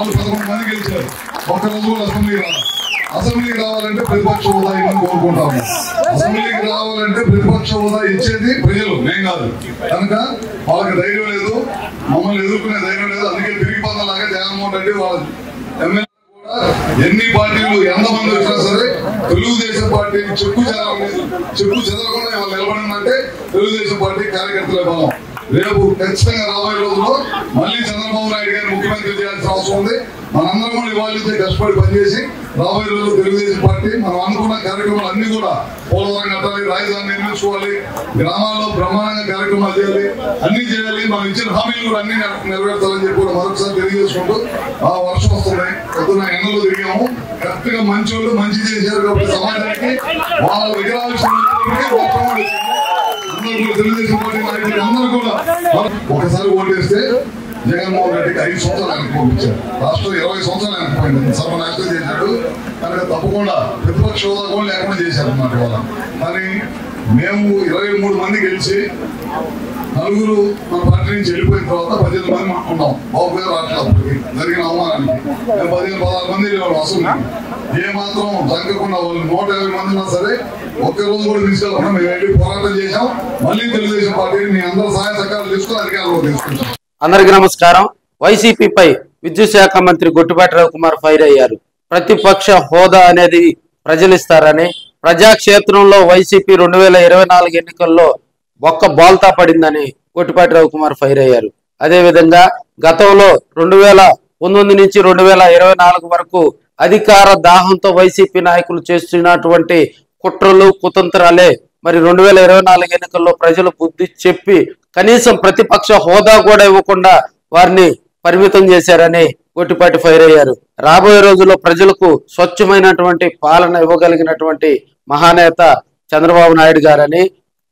వాళ్ళు 11 మంది గెలిచారు. ఒక్కరోజు కూడా అసెంబ్లీకి రావాలంటే ప్రతిపక్ష హోదా ఇవ్వని కోరుకుంటాము. అసెంబ్లీకి రావాలంటే ప్రతిపక్ష హోదా ఇచ్చేది ప్రజలు, నేను కాదు. కనుక వాళ్ళకి ధైర్యం లేదు, మమ్మల్ని ఎదుర్కొనే ధైర్యం లేదు. అందుకే తిరిగిపోతలాగా జగన్మోహన్ రెడ్డి వాళ్ళ ఎమ్మెల్యే కూడా ఎన్ని పార్టీలు ఎంతమంది వచ్చినా సరే తెలుగుదేశం పార్టీ చెక్కు చెదరకుండా వాళ్ళు నిలబడిందంటే తెలుగుదేశం పార్టీ కార్యకర్తలే బలం. రేపు ఖచ్చితంగా రాబోయే రోజుల్లో మళ్ళీ చంద్రబాబు నాయుడు గారిని ముఖ్యమంత్రి చేయాల్సిన అవసరం ఉంది. మనందరం కూడా ఇవాళ కష్టపడి పనిచేసి రాబోయే రోజుల్లో తెలుగుదేశం పార్టీ మనం అనుకున్న కార్యక్రమాలు అన్ని కూడా పోలవరం కట్టాలి, రాజధాని నిర్మించుకోవాలి, గ్రామాల్లో బ్రహ్మాండంగా కార్యక్రమాలు చేయాలి, అన్ని చేయాలి. మనం ఇచ్చిన హామీలు కూడా అన్ని నెరవేర్చాలని చెప్పి కూడా మరొకసారి తెలియజేసుకుంటూ వర్షం వస్తుంది, పొద్దున్న ఎండలో తిరిగాము. కరెక్ట్ గా మంచి వాళ్ళు మంచి చేశారు కాబట్టి సమాజానికి వాళ్ళ విగ్రహాలు తెలుగుదేశం పార్టీ నాయకులు అందరూ కూడా ఒకసారి ఓటేస్తే జగన్మోహన్ రెడ్డికి 5 సంవత్సరాలు వెనక్కి పంపించారు. రాష్ట్రం 20 సంవత్సరాలు వెనక్కిపోయింది, సర్వనాశనం చేశాడు. కనుక తప్పకుండా ప్రతిపక్ష హోదా కూడా లేకుండా చేశారు అన్నమాట వాళ్ళ. కానీ మేము 23 మంది గెలిచి 4 మన పార్టీ నుంచి వెళ్ళిపోయిన తర్వాత 18 మంది ఉన్నాం. బాబు గారు రాష్ట్రాలకి జరిగిన అవమానానికి 15-16 మంది అసలు ఏ మాత్రం తగ్గకుండా వాళ్ళు 150 మంది ఉన్నా సరే ఒక్కరోజు కూడా తీసుకెళ్ళకుండా మేము వెళ్ళి పోరాటం చేశాం. మళ్ళీ తెలుగుదేశం పార్టీని మీ అందరూ సహాయ సహకారాలు తీసుకుని అధికారంలో తీసుకుంటాం. అందరికీ నమస్కారం. వైసీపీపై విద్యుత్ శాఖ మంత్రి గొట్టిపాటి రవికుమార్ ఫైర్ అయ్యారు. ప్రతిపక్ష హోదా అనేది ప్రజలు ఇస్తారని, ప్రజాక్షేత్రంలో వైసీపీ 2024 ఎన్నికల్లో ఒక్క బోల్తా పడిందని గొట్టిపాటి రవికుమార్ ఫైర్ అయ్యారు. అదేవిధంగా గతంలో 2019 నుంచి 2024 వరకు అధికార దాహంతో వైసీపీ నాయకులు చేస్తున్నటువంటి కుట్రలు కుతంత్రాలే మరి 2024 ఎన్నికల్లో ప్రజలు బుద్ధి చెప్పి కనీసం ప్రతిపక్ష హోదా కూడా ఇవ్వకుండా వారిని పరిమితం చేశారని గొట్టిపాటి ఫైర్ అయ్యారు. రాబోయే రోజుల్లో ప్రజలకు స్వచ్ఛమైనటువంటి పాలన ఇవ్వగలిగినటువంటి మహానేత చంద్రబాబు నాయుడు గారని,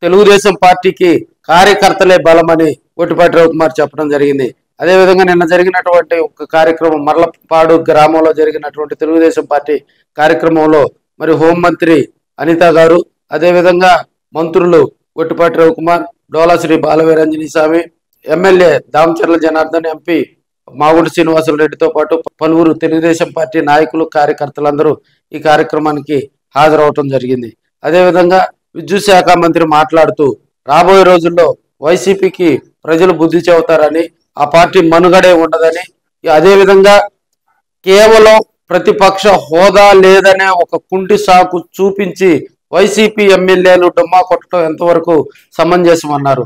తెలుగుదేశం పార్టీకి కార్యకర్తలే బలమని గొట్టిపాటి రవికుమార్ చెప్పడం జరిగింది. అదేవిధంగా నిన్న జరిగినటువంటి ఒక కార్యక్రమం, మర్లపాడు గ్రామంలో జరిగినటువంటి తెలుగుదేశం పార్టీ కార్యక్రమంలో మరి హోంమంత్రి అనిత గారు, అదేవిధంగా మంత్రులు గొట్టిపాటి రవికుమార్, డోలా శ్రీ బాలవీరాంజనీ స్వామి, ఎమ్మెల్యే దామచర్ల జనార్దన్, ఎంపీ మాగుంటి శ్రీనివాసులరెడ్డితో పాటు పలువురు తెలుగుదేశం పార్టీ నాయకులు కార్యకర్తలందరూ ఈ కార్యక్రమానికి హాజరవటం జరిగింది. అదేవిధంగా విద్యుత్ శాఖ మంత్రి మాట్లాడుతూ రాబోయే రోజుల్లో వైసీపీకి ప్రజలు బుద్ధి చెబుతారని, ఆ పార్టీ మనుగడే ఉండదని, అదేవిధంగా కేవలం ప్రతిపక్ష హోదా లేదనే ఒక కుంటి సాకు చూపించి వైసీపీ ఎమ్మెల్యేలు డొమ్మా కొట్టడం ఎంతవరకు సమంజసం అన్నారు.